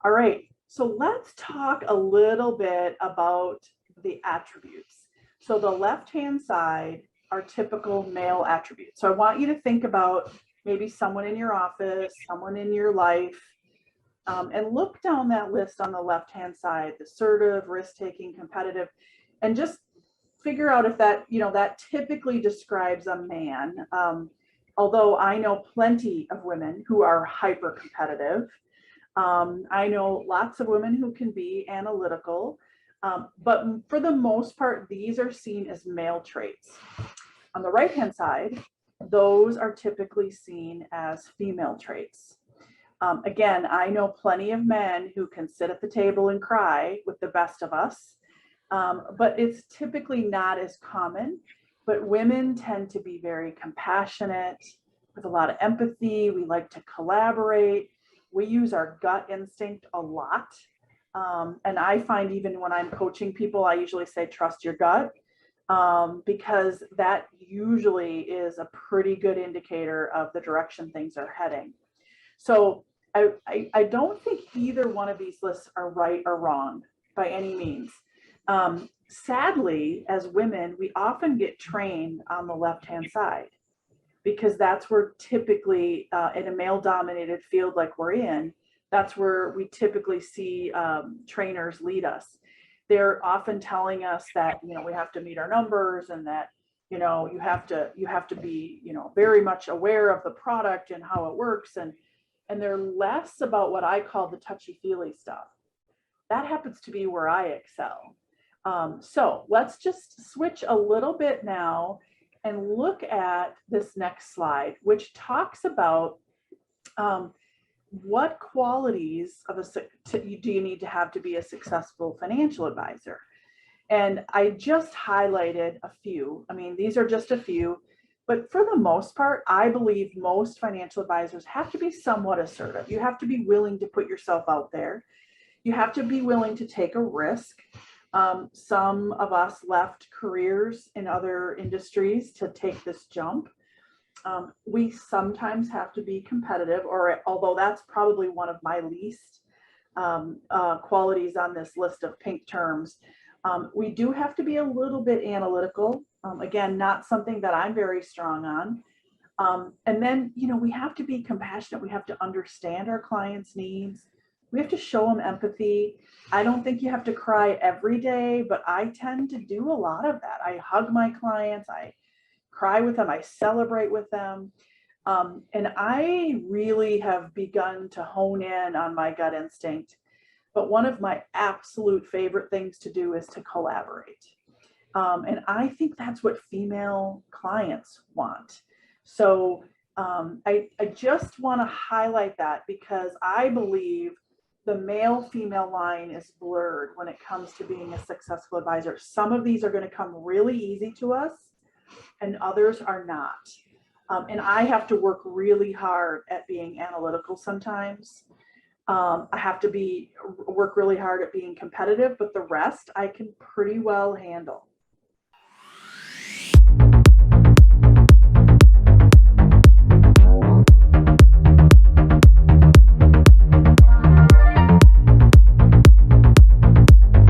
All right, so let's talk a little bit about the attributes. So the left-hand side are typical male attributes. So I want you to think about maybe someone in your office, someone in your life, and look down that list on the left-hand side: assertive, risk-taking, competitive, and just figure out if that, that typically describes a man. Although I know plenty of women who are hyper-competitive. I know lots of women who can be analytical, but for the most part, these are seen as male traits. On the right-hand side, those are typically seen as female traits. Again, I know plenty of men who can sit at the table and cry with the best of us, but it's typically not as common. But women tend to be very compassionate, with a lot of empathy. We like to collaborate. We use our gut instinct a lot. And I find even when I'm coaching people, I usually say, trust your gut, because that usually is a pretty good indicator of the direction things are heading. So I don't think either one of these lists are right or wrong by any means. Sadly, as women, we often get trained on the left-hand side, because that's where typically in a male-dominated field like we're in, that's where we typically see trainers lead us. They're often telling us that, we have to meet our numbers, and that, you have to be, very much aware of the product and how it works. And they're less about what I call the touchy-feely stuff. That happens to be where I excel. So let's just switch a little bit now and look at this next slide, which talks about what qualities do you need to have to be a successful financial advisor. And I just highlighted a few. I mean, these are just a few. But for the most part, I believe most financial advisors have to be somewhat assertive. You have to be willing to put yourself out there. You have to be willing to take a risk. Some of us left careers in other industries to take this jump. We sometimes have to be competitive, or although that's probably one of my least qualities on this list of pink terms, we do have to be a little bit analytical. Again, not something that I'm very strong on. And then, we have to be compassionate. We have to understand our clients' needs. We have to show them empathy. I don't think you have to cry every day, but I tend to do a lot of that. I hug my clients. I cry with them. I celebrate with them. And I really have begun to hone in on my gut instinct. But one of my absolute favorite things to do is to collaborate. And I think that's what female clients want. So I just want to highlight that, because I believe the male-female line is blurred when it comes to being a successful advisor. Some of these are going to come really easy to us, and others are not. And I have to work really hard at being analytical sometimes. I have to work really hard at being competitive, but the rest I can pretty well handle.